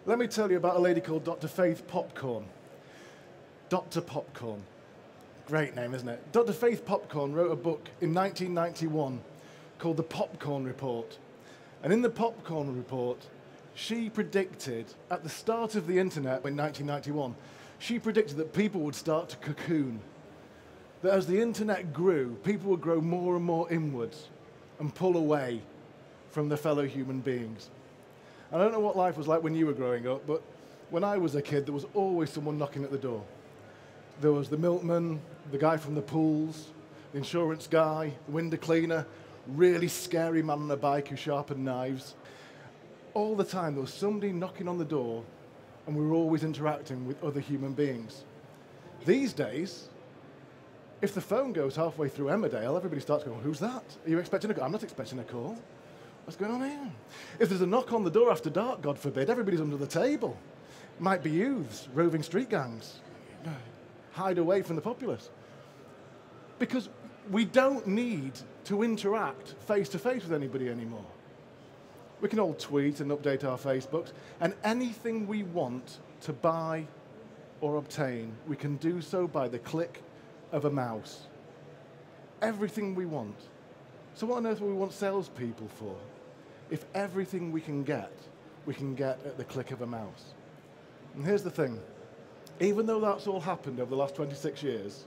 Let me tell you about a lady called Dr. Faith Popcorn. Dr. Popcorn. Great name, isn't it? Dr. Faith Popcorn wrote a book in 1991 called The Popcorn Report. And in the Popcorn Report, she predicted, at the start of the internet in 1991, she predicted that people would start to cocoon. That as the internet grew, people would grow more and more inwards and pull away from their fellow human beings. I don't know what life was like when you were growing up, but when I was a kid, there was always someone knocking at the door. There was the milkman, the guy from the pools, the insurance guy, the window cleaner, really scary man on a bike who sharpened knives. All the time, there was somebody knocking on the door, and we were always interacting with other human beings. These days, if the phone goes halfway through Emmerdale, everybody starts going, who's that? Are you expecting a call? I'm not expecting a call. What's going on here? If there's a knock on the door after dark, God forbid, everybody's under the table. Might be youths, roving street gangs. Hide away from the populace. Because we don't need to interact face-to-face with anybody anymore. We can all tweet and update our Facebooks, and anything we want to buy or obtain, we can do so by the click of a mouse. Everything we want. So what on earth would we want salespeople for? If everything we can get at the click of a mouse. And here's the thing. Even though that's all happened over the last 26 years,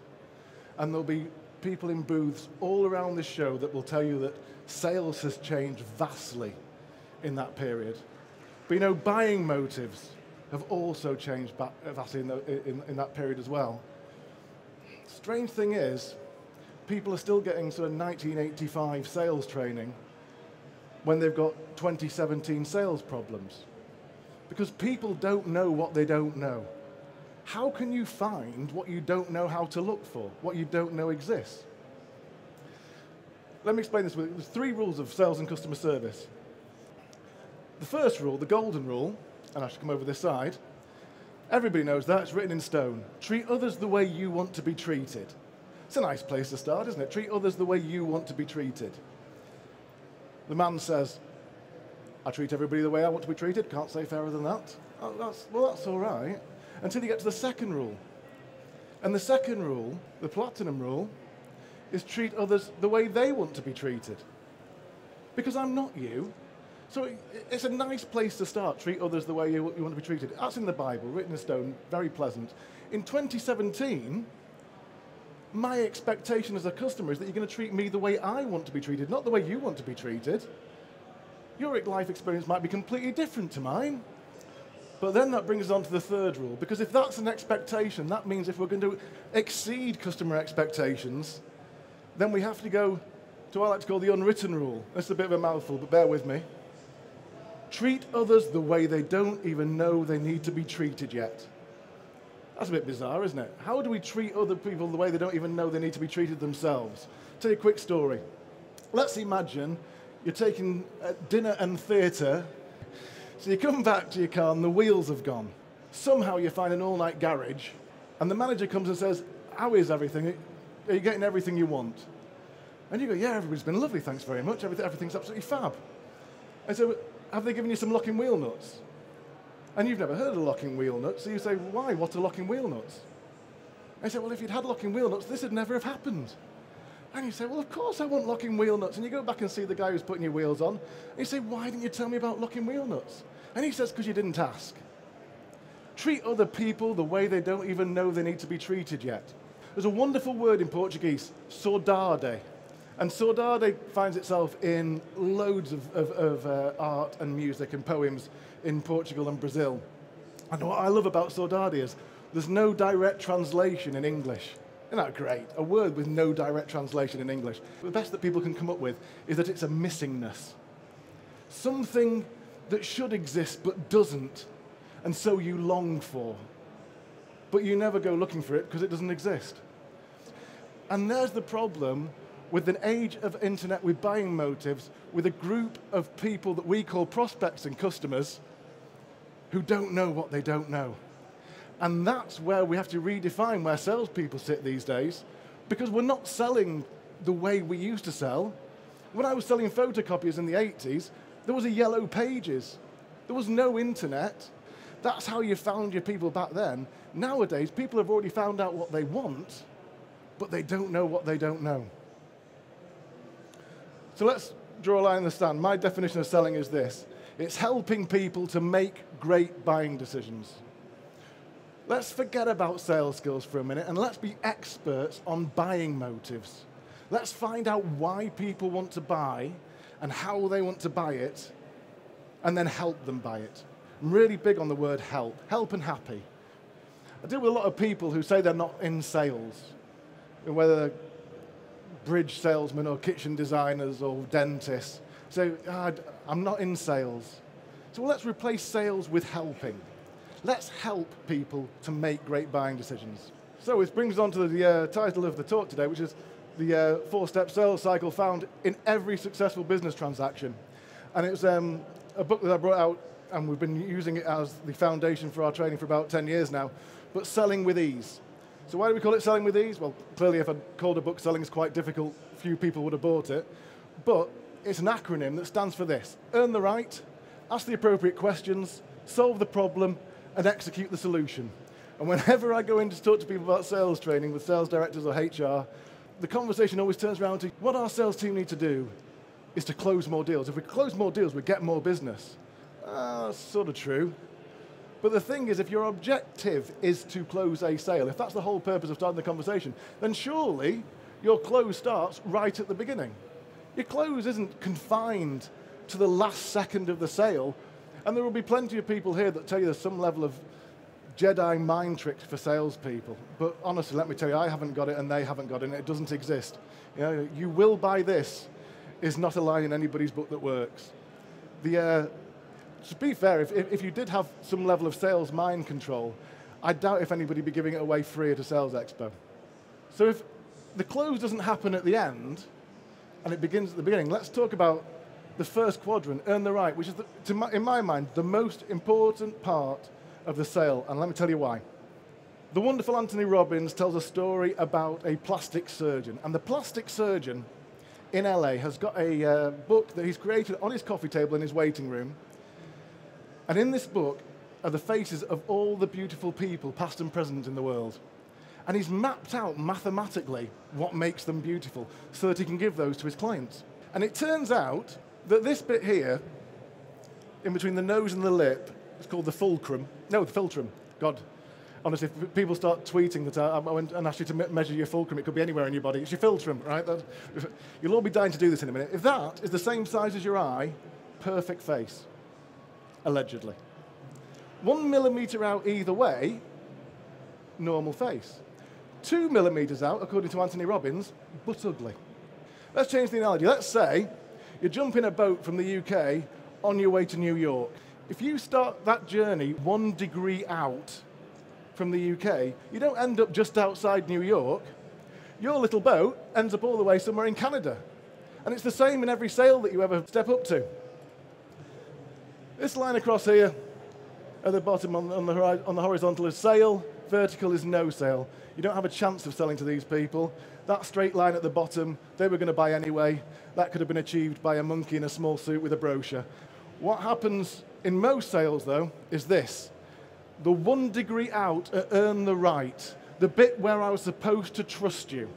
and there'll be people in booths all around this show that will tell you that sales has changed vastly in that period. But you know, buying motives have also changed vastly in that period as well. Strange thing is, people are still getting sort of 1985 sales training when they've got 2017 sales problems. Because people don't know what they don't know. How can you find what you don't know how to look for, what you don't know exists? Let me explain this. There's 3 rules of sales and customer service. The first rule, the golden rule, and I should come over this side, everybody knows that, it's written in stone. Treat others the way you want to be treated. It's a nice place to start, isn't it? Treat others the way you want to be treated. The man says, I treat everybody the way I want to be treated. Can't say fairer than that. Oh, that's all right. Until you get to the second rule. And the second rule, the platinum rule, is treat others the way they want to be treated. Because I'm not you. So it's a nice place to start. Treat others the way you want to be treated. That's in the Bible, written in stone, very pleasant. In 2017, my expectation as a customer is that you're going to treat me the way I want to be treated, not the way you want to be treated. Your life experience might be completely different to mine. But then that brings us on to the third rule, because if that's an expectation, that means if we're going to exceed customer expectations, then we have to go to what I like to call the unwritten rule. That's a bit of a mouthful, but bear with me. Treat others the way they don't even know they need to be treated yet. That's a bit bizarre, isn't it? How do we treat other people the way they don't even know they need to be treated themselves? I'll tell you a quick story. Let's imagine you're taking dinner and theatre. So you come back to your car and the wheels have gone. Somehow you find an all-night garage and the manager comes and says, how is everything? Are you getting everything you want? And you go, yeah, everybody's been lovely, thanks very much. Everything's absolutely fab. I say, have they given you some locking wheel nuts? And you've never heard of locking wheel nuts, so you say, why? What are locking wheel nuts? I say, well, if you'd had locking wheel nuts, this would never have happened. And you say, well, of course I want locking wheel nuts. And you go back and see the guy who's putting your wheels on. And you say, why didn't you tell me about locking wheel nuts? And he says, because you didn't ask. Treat other people the way they don't even know they need to be treated yet. There's a wonderful word in Portuguese, saudade. And saudade finds itself in loads of art and music and poems in Portugal and Brazil. And what I love about saudade is there's no direct translation in English. Isn't that great? A word with no direct translation in English. The best that people can come up with is that it's a missingness. Something that should exist but doesn't, and so you long for. But you never go looking for it because it doesn't exist. And there's the problem with an age of internet with buying motives, with a group of people that we call prospects and customers who don't know what they don't know. And that's where we have to redefine where salespeople sit these days, because we're not selling the way we used to sell. When I was selling photocopiers in the 80s, there was a yellow pages. There was no internet. That's how you found your people back then. Nowadays, people have already found out what they want, but they don't know what they don't know. So let's draw a line in the sand. My definition of selling is this. It's helping people to make great buying decisions. Let's forget about sales skills for a minute and let's be experts on buying motives. Let's find out why people want to buy and how they want to buy it, and then help them buy it. I'm really big on the word help. Help and happy. I deal with a lot of people who say they're not in sales, whether they're bridge salesmen or kitchen designers or dentists. So I'm not in sales. So let's replace sales with helping. Let's help people to make great buying decisions. So it brings us on to the title of the talk today, which is the 4-step sales cycle found in every successful business transaction. And it was a book that I brought out, and we've been using it as the foundation for our training for about 10 years now, but Selling with Ease. So why do we call it Selling with Ease? Well, clearly if I'd called a book Selling is quite difficult, few people would have bought it. But it's an acronym that stands for this: earn the right, ask the appropriate questions, solve the problem, and execute the solution. And whenever I go in to talk to people about sales training with sales directors or HR, the conversation always turns around to what our sales team need to do is to close more deals. If we close more deals, we get more business. That's sort of true. But the thing is, if your objective is to close a sale, if that's the whole purpose of starting the conversation, then surely your close starts right at the beginning. Your close isn't confined to the last second of the sale, and there will be plenty of people here that tell you there's some level of Jedi mind tricks for salespeople. But honestly, let me tell you, I haven't got it and they haven't got it, and it doesn't exist. You will buy this is not a line in anybody's book that works. To be fair, if you did have some level of sales mind control, I doubt if anybody would be giving it away free at a sales expo. So if the close doesn't happen at the end, and it begins at the beginning, let's talk about the first quadrant, earn the right, which is, in my mind, the most important part of the sale, and let me tell you why. The wonderful Anthony Robbins tells a story about a plastic surgeon, and the plastic surgeon in LA has got a book that he's created on his coffee table in his waiting room, and in this book are the faces of all the beautiful people, past and present, in the world. And he's mapped out mathematically what makes them beautiful so that he can give those to his clients. And it turns out that this bit here, in between the nose and the lip, is called the fulcrum. No, the philtrum. God, honestly, if people start tweeting that I went and asked you to measure your fulcrum, it could be anywhere in your body. It's your philtrum, right? You'll all be dying to do this in a minute. If that is the same size as your eye, perfect face, allegedly. 1 millimeter out either way, normal face. 2 millimeters out, according to Anthony Robbins, but ugly. Let's change the analogy. Let's say you jump in a boat from the UK on your way to New York. If you start that journey 1 degree out from the UK, you don't end up just outside New York. Your little boat ends up all the way somewhere in Canada. And it's the same in every sale that you ever step up to. This line across here, at the bottom on the horizontal is sale, vertical is no sale. You don't have a chance of selling to these people. That straight line at the bottom, they were going to buy anyway. That could have been achieved by a monkey in a small suit with a brochure. What happens in most sales, though, is this. The 1 degree out earn the right, the bit where I was supposed to trust you.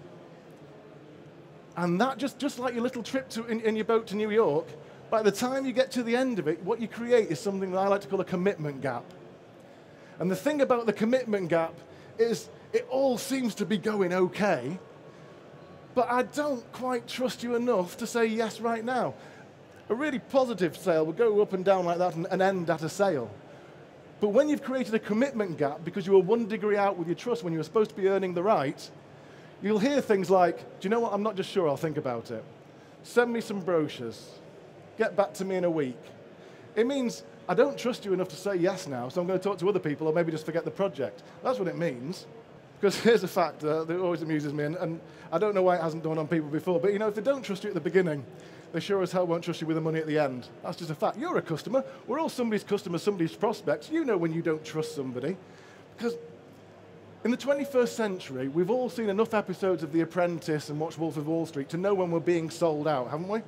And that, just like your little trip in your boat to New York, by the time you get to the end of it, what you create is something that I like to call a commitment gap. And the thing about the commitment gap is it all seems to be going okay, but I don't quite trust you enough to say yes right now. A really positive sale will go up and down like that and end at a sale. But when you've created a commitment gap because you were 1 degree out with your trust when you were supposed to be earning the right, you'll hear things like, do you know what, I'm not just sure, I'll think about it. Send me some brochures. Get back to me in a week. It means I don't trust you enough to say yes now, so I'm going to talk to other people or maybe just forget the project. That's what it means. Because here's a fact that always amuses me, and I don't know why it hasn't dawned on people before, but if they don't trust you at the beginning, they sure as hell won't trust you with the money at the end. That's just a fact. You're a customer. We're all somebody's customers, somebody's prospects. You know when you don't trust somebody. Because in the 21st century, we've all seen enough episodes of The Apprentice and watched Wolf of Wall Street to know when we're being sold out, haven't we?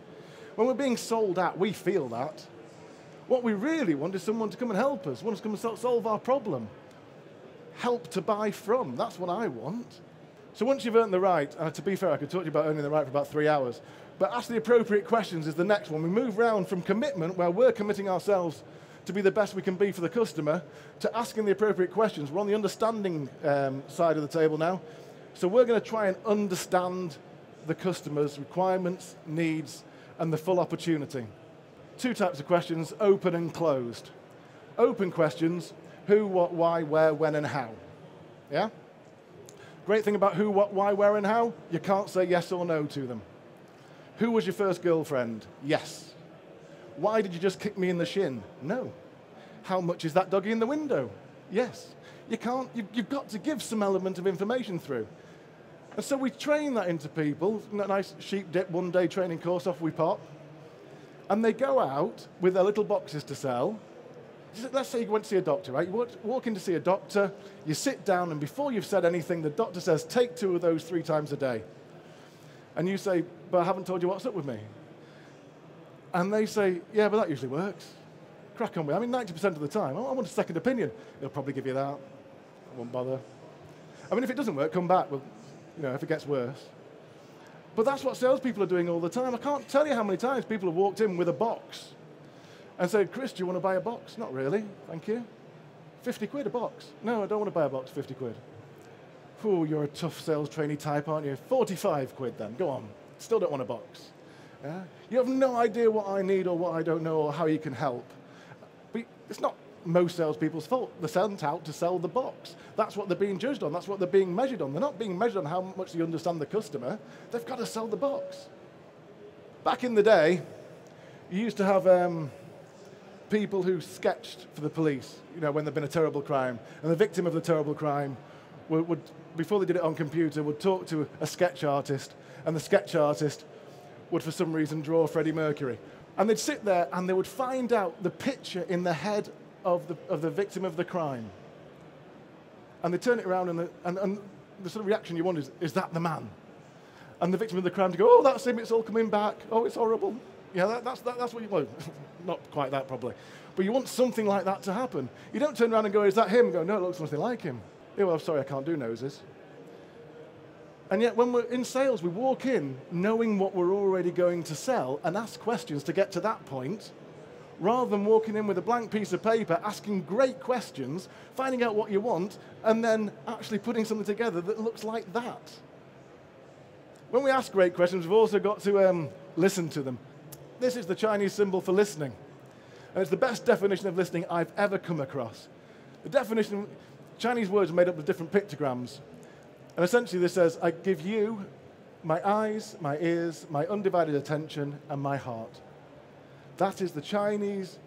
When we're being sold out, we feel that. What we really want is someone to come and help us, want us to come and solve our problem. Help to buy from, that's what I want. So once you've earned the right, and to be fair, I could talk to you about earning the right for about 3 hours, but ask the appropriate questions is the next one. We move around from commitment, where we're committing ourselves to be the best we can be for the customer, to asking the appropriate questions. We're on the understanding side of the table now. So we're going to try and understand the customer's requirements, needs, and the full opportunity. 2 types of questions, open and closed. Open questions, who, what, why, where, when, and how. Yeah? Great thing about who, what, why, where, and how, you can't say yes or no to them. Who was your first girlfriend? Yes. Why did you just kick me in the shin? No. How much is that doggy in the window? Yes. You can't, you've got to give some element of information through. And so we train that into people, a nice sheep dip one-day training course, off we pop. And they go out with their little boxes to sell. Let's say you went to see a doctor, right? You walk in to see a doctor, you sit down, and before you've said anything, the doctor says, take 2 of those 3 times a day. And you say, but I haven't told you what's up with me. And they say, yeah, but that usually works. Crack on with it. I mean, 90% of the time, I want a second opinion. They'll probably give you that. I won't bother. I mean, if it doesn't work, come back. Well, you know, if it gets worse. But that's what salespeople are doing all the time. I can't tell you how many times people have walked in with a box and said, Chris, do you want to buy a box? Not really, thank you. 50 quid a box. No, I don't want to buy a box, 50 quid. Ooh, you're a tough sales trainee type, aren't you? 45 quid then, go on. Still don't want a box. Yeah? You have no idea what I need or what I don't know or how you can help. But it's not most salespeople's fault. They're sent out to sell the box. That's what they're being judged on. That's what they're being measured on. They're not being measured on how much they understand the customer. They've got to sell the box. Back in the day, you used to have people who sketched for the police, you know, when there'd been a terrible crime. And the victim of the terrible crime would, before they did it on computer, would talk to a sketch artist. And the sketch artist would, for some reason, draw Freddie Mercury. And they'd sit there and they would find out the picture in the head of the victim of the crime. And they turn it around and the sort of reaction you want is that the man? And the victim of the crime to go, oh, that's him, it's all coming back, oh, it's horrible. Yeah, that's what you want. Not quite that, probably. But you want something like that to happen. You don't turn around and go, is that him? And go, no, it looks nothing like him. Yeah, well, I'm sorry, I can't do noses. And yet, when we're in sales, we walk in knowing what we're already going to sell and ask questions to get to that point, rather than walking in with a blank piece of paper, asking great questions, finding out what you want, and then actually putting something together that looks like that. When we ask great questions, we've also got to listen to them. This is the Chinese symbol for listening. And it's the best definition of listening I've ever come across. The definition, Chinese words are made up of different pictograms. And essentially this says, I give you my eyes, my ears, my undivided attention, and my heart. That is the Chinese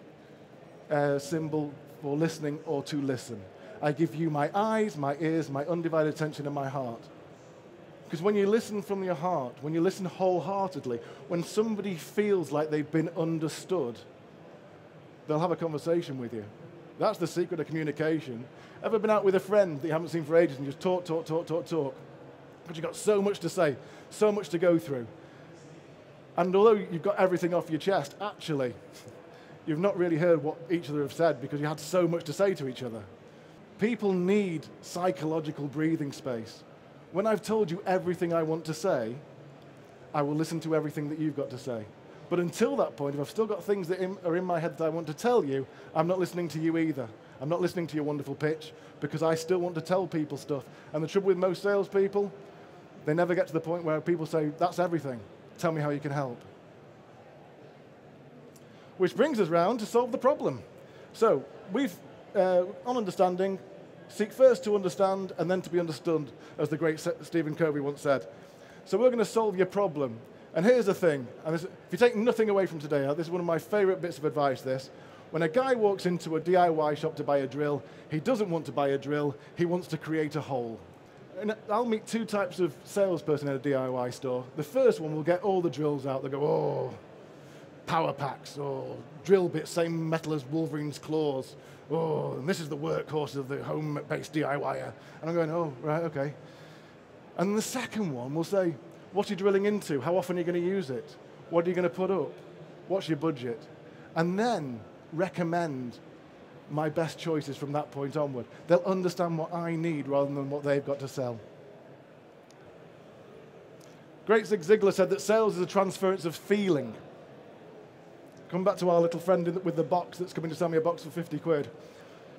symbol for listening or to listen. I give you my eyes, my ears, my undivided attention, and my heart. Because when you listen from your heart, when you listen wholeheartedly, when somebody feels like they've been understood, they'll have a conversation with you. That's the secret of communication. Ever been out with a friend that you haven't seen for ages and just talk? Because you've got so much to say, so much to go through. And although you've got everything off your chest, actually, you've not really heard what each other have said because you had so much to say to each other. People need psychological breathing space. When I've told you everything I want to say, I will listen to everything that you've got to say. But until that point, if I've still got things that are in my head that I want to tell you, I'm not listening to you either. I'm not listening to your wonderful pitch because I still want to tell people stuff. And the trouble with most salespeople, they never get to the point where people say, that's everything. Tell me how you can help. Which brings us round to solve the problem. So we've, on understanding, seek first to understand and then to be understood, as the great Stephen Covey once said. So we're going to solve your problem. And here's the thing, and if you take nothing away from today, this is one of my favorite bits of advice, this. When a guy walks into a DIY shop to buy a drill, he doesn't want to buy a drill, he wants to create a hole. And I'll meet 2 types of salesperson in a DIY store. The first one will get all the drills out. They'll go, oh, power packs, oh, drill bits, same metal as Wolverine's claws. Oh, and this is the workhorse of the home-based DIYer. And I'm going, oh, right, okay. And the second one will say, what are you drilling into? How often are you going to use it? What are you going to put up? What's your budget? And then recommend my best choices from that point onward. They'll understand what I need rather than what they've got to sell. Great Zig Ziglar said that sales is a transference of feeling. Come back to our little friend with the box that's coming to sell me a box for 50 quid.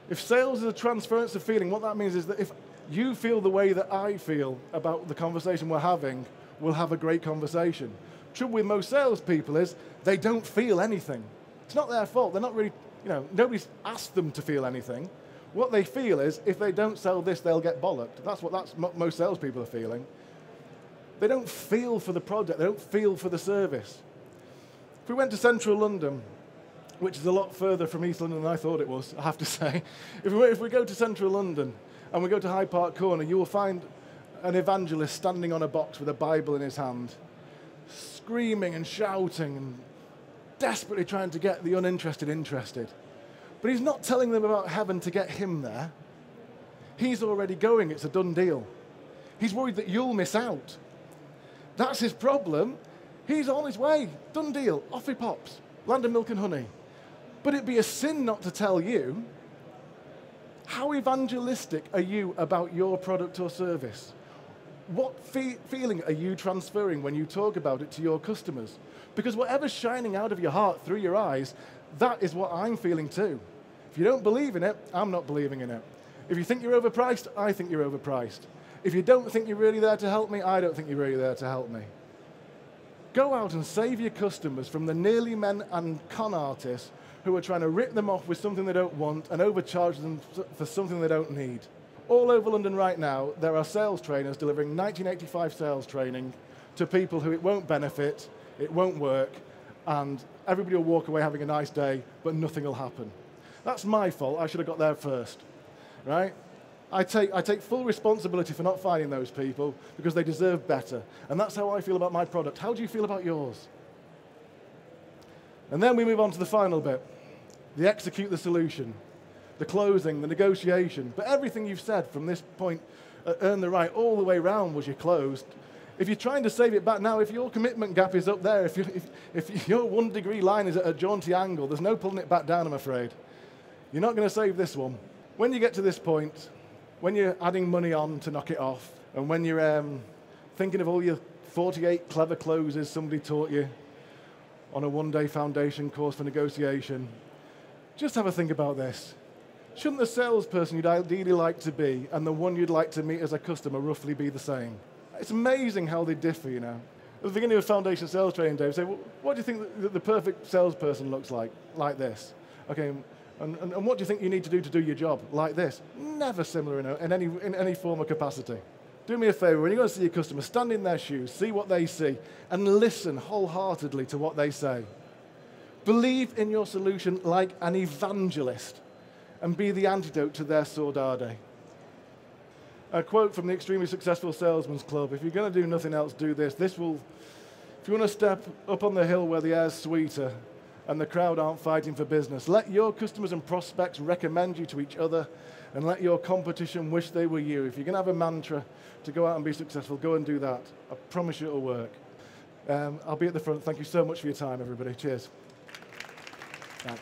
If sales is a transference of feeling, what that means is that if you feel the way that I feel about the conversation we're having, we'll have a great conversation. Trouble with most salespeople is they don't feel anything. It's not their fault. They're not really, nobody's asked them to feel anything. What they feel is if they don't sell this, they'll get bollocked. That's what most salespeople are feeling. They don't feel for the product. They don't feel for the service. If we went to central London, which is a lot further from East London than I thought it was, I have to say. If we go to central London and we go to Hyde Park Corner, you will find an evangelist standing on a box with a Bible in his hand, screaming and shouting and desperately trying to get the uninterested interested. But he's not telling them about heaven to get him there. He's already going. It's a done deal. He's worried that you'll miss out. That's his problem. He's on his way. Done deal. Off he pops. Land of milk and honey. But it'd be a sin not to tell you. How evangelistic are you about your product or service? What feeling are you transferring when you talk about it to your customers? Because whatever's shining out of your heart through your eyes, that is what I'm feeling too. If you don't believe in it, I'm not believing in it. If you think you're overpriced, I think you're overpriced. If you don't think you're really there to help me, I don't think you're really there to help me. Go out and save your customers from the nearly men and con artists who are trying to rip them off with something they don't want and overcharge them for something they don't need. All over London right now, there are sales trainers delivering 1985 sales training to people who it won't benefit, it won't work, and everybody will walk away having a nice day, but nothing will happen. That's my fault. I should have got there first, right? I take full responsibility for not finding those people because they deserve better. And that's how I feel about my product. How do you feel about yours? And then we move on to the final bit, the execute the solution, the closing, the negotiation. But everything you've said from this point, earn the right, all the way around was you closed. If you're trying to save it back now, if your commitment gap is up there, if your 1 degree line is at a jaunty angle, there's no pulling it back down, I'm afraid. You're not going to save this one. When you get to this point, when you're adding money on to knock it off, and when you're thinking of all your 48 clever closes somebody taught you on a one-day foundation course for negotiation, just have a think about this. Shouldn't the salesperson you'd ideally like to be and the one you'd like to meet as a customer roughly be the same? It's amazing how they differ, you know. At the beginning of foundation sales training, Dave say, well, what do you think the perfect salesperson looks like? Like this. Okay, and what do you think you need to do your job? Like this. Never similar in any form or capacity. Do me a favor, when you go to see your customer, stand in their shoes, see what they see, and listen wholeheartedly to what they say. Believe in your solution like an evangelist, and be the antidote to their sordade. A quote from the Extremely Successful Salesman's Club: if you're going to do nothing else, do this. If you want to step up on the hill where the air's sweeter and the crowd aren't fighting for business, let your customers and prospects recommend you to each other, and let your competition wish they were you. If you're going to have a mantra to go out and be successful, go and do that. I promise you it'll work. I'll be at the front. Thank you so much for your time, everybody. Cheers. Thanks.